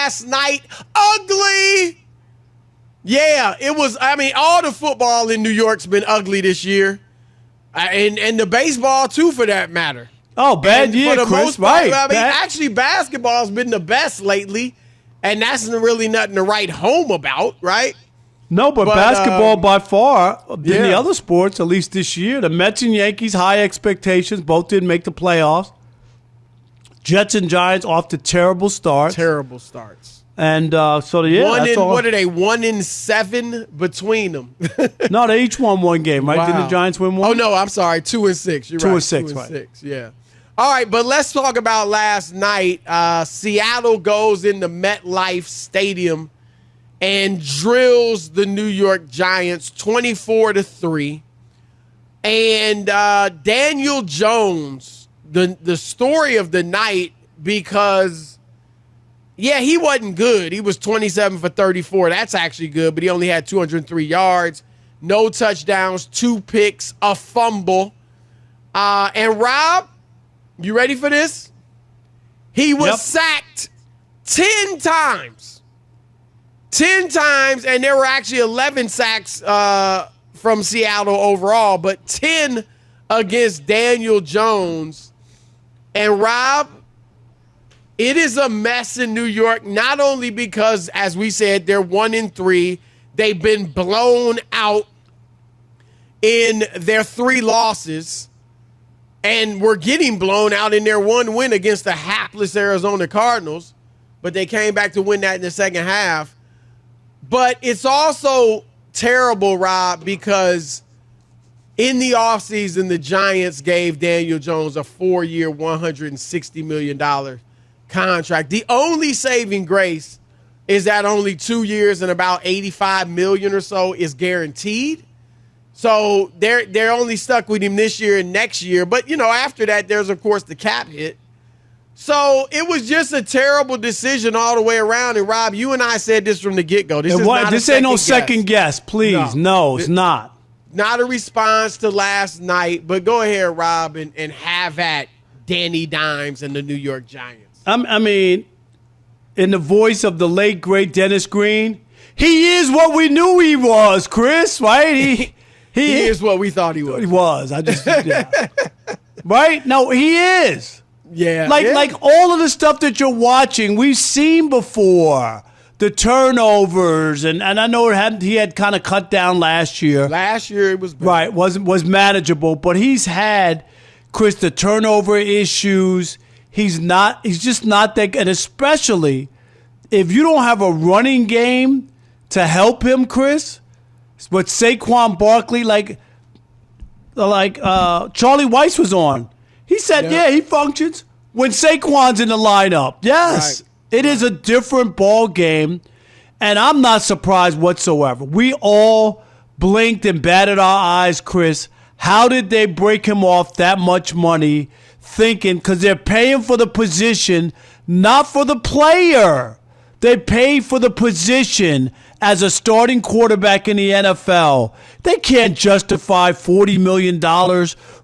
last night. Ugly. Yeah, it was. I mean, all the football in New York's been ugly this year. And the baseball, too, for that matter. Oh, bad year, for the Chris. most part, Right. I mean, actually, basketball's been the best lately. And that's really nothing to write home about, right? No, but basketball by far than the other sports, at least this year. The Mets and Yankees, high expectations. Both didn't make the playoffs. Jets and Giants off to terrible starts. And that's all. What are they, 1-7 between them? No, they each won one game, right? Wow. Didn't the Giants win one? Oh, no, I'm sorry, 2-6. You're 2-6, 2-6, right. yeah. All right, but let's talk about last night. Seattle goes into MetLife Stadium and drills the New York Giants 24-3. And Daniel Jones, the story of the night, because, yeah, he wasn't good. He was 27 for 34. That's actually good, but he only had 203 yards, no touchdowns, 2 picks, a fumble. And Rob, you ready for this? He was sacked 10 times. 10 times, and there were actually 11 sacks from Seattle overall, but 10 against Daniel Jones. And Rob, it is a mess in New York, not only because, as we said, they're 1-3. They've been blown out in their 3 losses. And we're getting blown out in their 1 win against the hapless Arizona Cardinals. But they came back to win that in the second half. But it's also terrible, Rob, because in the offseason, the Giants gave Daniel Jones a 4-year, $160 million contract. The only saving grace is that only 2 years and about $85 million or so is guaranteed. So they're only stuck with him this year and next year. But, you know, after that, there's, of course, the cap hit. So it was just a terrible decision all the way around. And, Rob, you and I said this from the get-go. This ain't no second guess, please. No, it's not. Not a response to last night. But go ahead, Rob, and have at Danny Dimes and the New York Giants. I mean, in the voice of the late, great Dennis Green, he is what we knew he was, Chris, right? He is what we thought he was. He was. Right? No, he is. Yeah. Like all of the stuff that you're watching, we've seen before. The turnovers, and I know he had kind of cut down last year. Last year it was bad. Right, was manageable, but he's had, Chris, the turnover issues. He's just not that, and especially if you don't have a running game to help him, Chris. But Saquon Barkley, like Charlie Weiss was on. He said, he functions when Saquon's in the lineup. Yes, it is a different ball game, and I'm not surprised whatsoever. We all blinked and batted our eyes, Chris. How did they break him off that much money thinking, because they're paying for the position, not for the player. They pay for the position as a starting quarterback in the NFL. They can't justify $40 million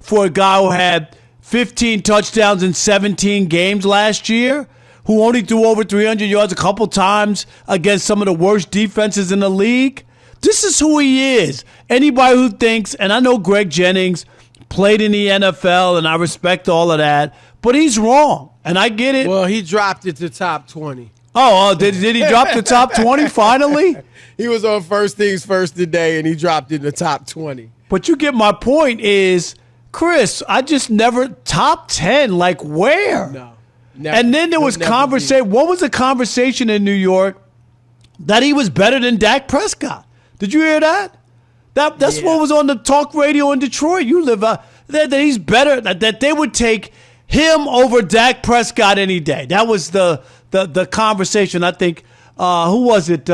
for a guy who had 15 touchdowns in 17 games last year, who only threw over 300 yards a couple times against some of the worst defenses in the league. This is who he is. Anybody who thinks, and I know Greg Jennings played in the NFL, and I respect all of that, but he's wrong, and I get it. Well, he dropped it to top 20. Oh, did he drop the top 20 finally? He was on First Things First today, and he dropped it in the top 20. But you get my point is, Chris, I just never top 10. Like where? No. Never. And then there was conversation. What was the conversation in New York that he was better than Dak Prescott? Did you hear that? That's what was on the talk radio in Detroit. You live that he's better. That they would take him over Dak Prescott any day. That was the conversation. I think who was it?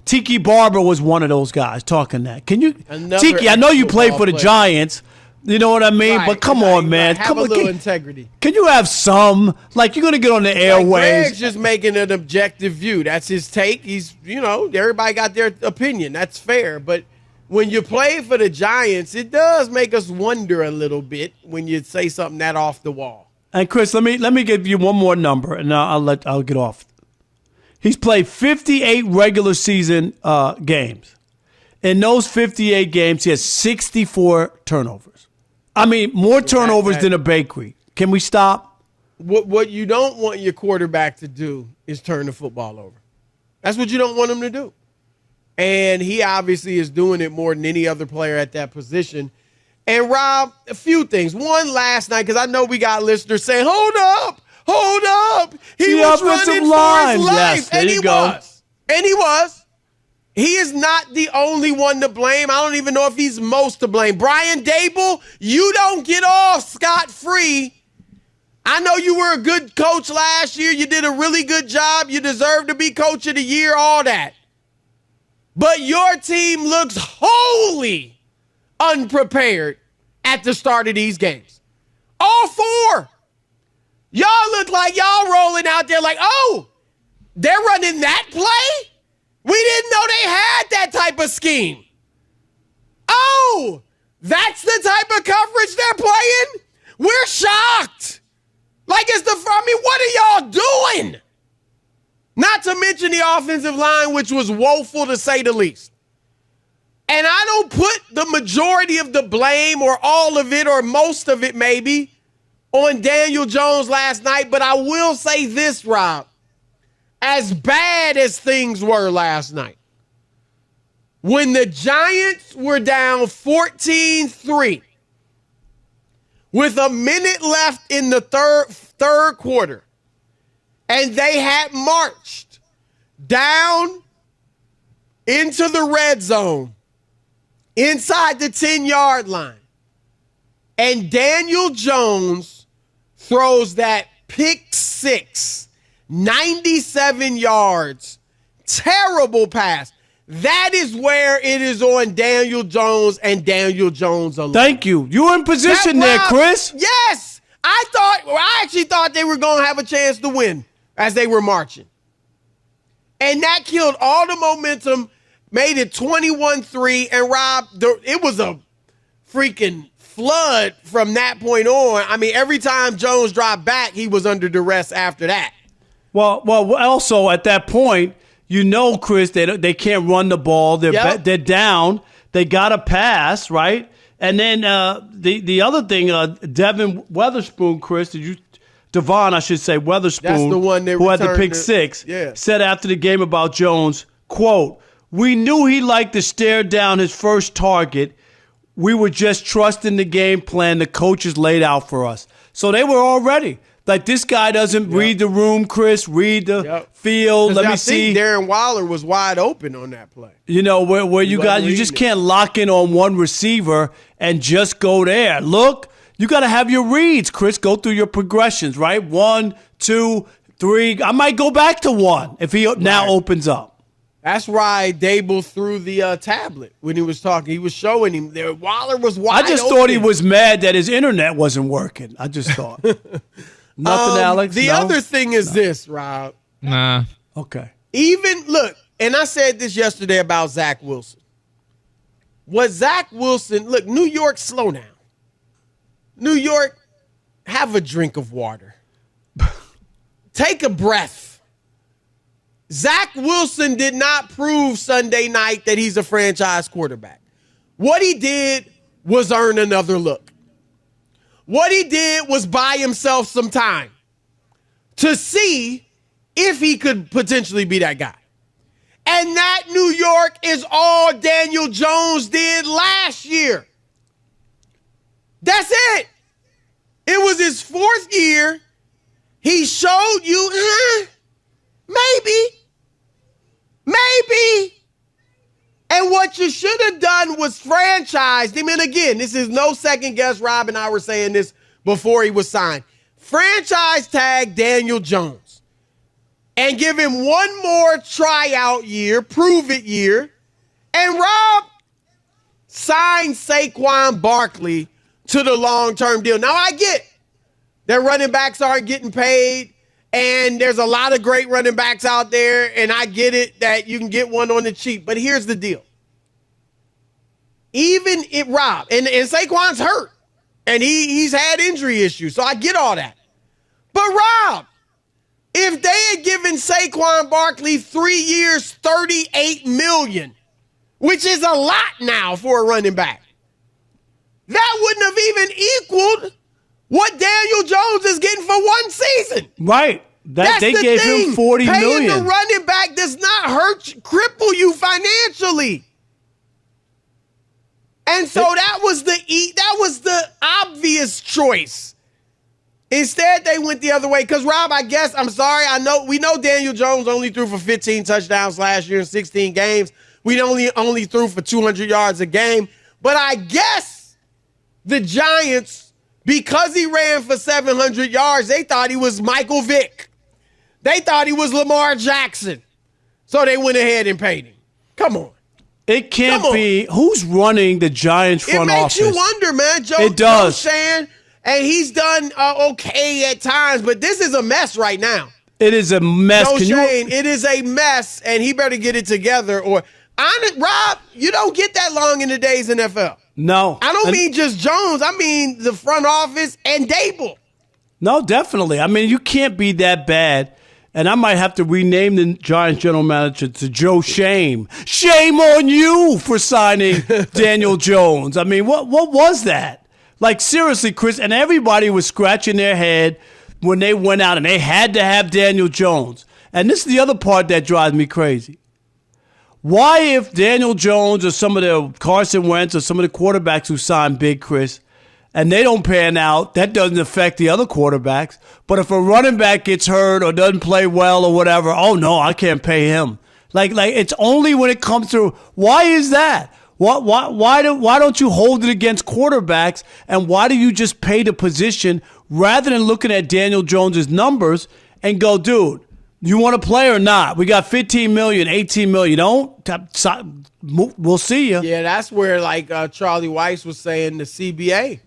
Tiki Barber was one of those guys talking that. Can you, Tiki? I know you played for the Giants. You know what I mean? Right, but come on, man. Have a little integrity. Can you have some? Like, you're going to get on the airwaves. Greg's just making an objective view. That's his take. He's, everybody got their opinion. That's fair. But when you play for the Giants, it does make us wonder a little bit when you say something that off the wall. And, Chris, let me give you one more number, and I'll get off. He's played 58 regular season games. In those 58 games, he has 64 turnovers. I mean, more turnovers than a bakery. Can we stop? What you don't want your quarterback to do is turn the football over. That's what you don't want him to do. And he obviously is doing it more than any other player at that position. And, Rob, a few things. One, last night, because I know we got listeners saying, hold up. He was running for his life. Yes, and he was. And he was. He is not the only one to blame. I don't even know if he's most to blame. Brian Dable, you don't get off scot-free. I know you were a good coach last year. You did a really good job. You deserve to be coach of the year, all that. But your team looks wholly unprepared at the start of these games. All four. Y'all look like y'all rolling out there like, oh, they're running that play? We didn't know they had that type of scheme. Oh, that's the type of coverage they're playing? We're shocked. Like what are y'all doing? Not to mention the offensive line, which was woeful to say the least. And I don't put the majority of the blame or all of it or most of it maybe on Daniel Jones last night, but I will say this, Rob. As bad as things were last night, when the Giants were down 14-3 with a minute left in the third quarter, and they had marched down into the red zone inside the 10-yard line, and Daniel Jones throws that pick six, 97 yards, terrible pass. That is where it is on Daniel Jones and Daniel Jones alone. Thank you. You were in position there, Chris. Yes. I actually thought they were going to have a chance to win as they were marching. And that killed all the momentum, made it 21-3. And, Rob, it was a freaking flood from that point on. I mean, every time Jones dropped back, he was under duress after that. Well, also at that point, Chris, they can't run the ball. They're down. They got to pass, right? And then the other thing, Devin Weatherspoon, Chris, Devon, I should say, Weatherspoon, that's the one who had the pick six, said after the game about Jones, quote, "We knew he liked to stare down his first target. We were just trusting the game plan the coaches laid out for us." So they were all ready. Like, this guy doesn't read the room, Chris, read the field. Let me see. I think Darren Waller was wide open on that play. Where you just can't lock in on one receiver and just go there. Look, you got to have your reads, Chris. Go through your progressions, right? 1, 2, 3. I might go back to 1 if he now opens up. That's why Dable threw the tablet when he was talking. He was showing him there. Waller was wide open. I just thought he was mad that his internet wasn't working. I just thought. Nothing, Alex? The other thing is this, Rob. Nah. Okay. Look, and I said this yesterday about Zach Wilson. Look, New York, slow down. New York, have a drink of water. Take a breath. Zach Wilson did not prove Sunday night that he's a franchise quarterback. What he did was earn another look. What he did was buy himself some time to see if he could potentially be that guy. And that New York is all Daniel Jones did last year. That's it. It was his fourth year. He showed you, maybe. And what you should have done was franchised him. And again, this is no second guess. Rob and I were saying this before he was signed. Franchise tag Daniel Jones and give him one more tryout year, prove it year. And Rob signed Saquon Barkley to the long-term deal. Now I get their running backs aren't getting paid. And there's a lot of great running backs out there, and I get it that you can get one on the cheap. But here's the deal. Rob, and Saquon's hurt, and he's had injury issues, so I get all that. But Rob, If they had given Saquon Barkley 3 years, $38 million, which is a lot now for a running back, that wouldn't have even equaled what Daniel Jones is getting for one season. Right. They gave him $40 million. Paying the running back does not cripple you financially. And so that was the obvious choice. Instead, they went the other way. Because, Rob, we know Daniel Jones only threw for 15 touchdowns last year in 16 games. We only threw for 200 yards a game. But I guess the Giants, because he ran for 700 yards, they thought he was Michael Vick. They thought he was Lamar Jackson. So they went ahead and paid him. Come on. It can't be. Who's running the Giants front office? It makes you wonder, man. It does. Joe Shan, and he's done okay at times, but this is a mess right now. It is a mess. It is a mess, and he better get it together. Rob, you don't get that long in today's NFL. No. I don't mean just Jones. I mean the front office and Dable. No, definitely. I mean, you can't be that bad. And I might have to rename the Giants general manager to Joe Shame. Shame on you for signing Daniel Jones. I mean, what was that? Like, seriously, Chris, and everybody was scratching their head when they went out and they had to have Daniel Jones. And this is the other part that drives me crazy. Why, if Daniel Jones or some of the Carson Wentz or some of the quarterbacks who signed big, Chris, and they don't pan out, that doesn't affect the other quarterbacks. But if a running back gets hurt or doesn't play well or whatever, oh no, I can't pay him. Like it's only when it comes to, why is that? Why don't you hold it against quarterbacks, and why do you just pay the position rather than looking at Daniel Jones's numbers and go, dude, you want to play or not? We got 15 million, 18 million. We'll see you. Yeah, that's where Charlie Weiss was saying the CBA.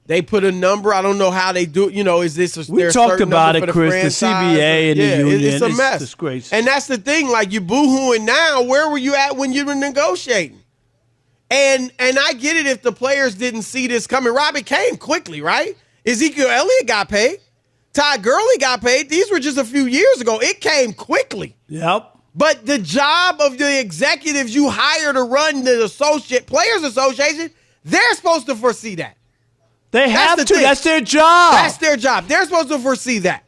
They put a number. I don't know how they do it. Is this we talked about it, Chris? The CBA and the union. It's a mess. Disgrace. And that's the thing. Like, you boo-hooing now. Where were you at when you were negotiating? And I get it if the players didn't see this coming. Rob, it came quickly, right? Ezekiel Elliott got paid. Todd Gurley got paid. These were just a few years ago. It came quickly. Yep. But the job of the executives you hire to run the Players Association, they're supposed to foresee that. They have to. That's their job. That's their job. They're supposed to foresee that.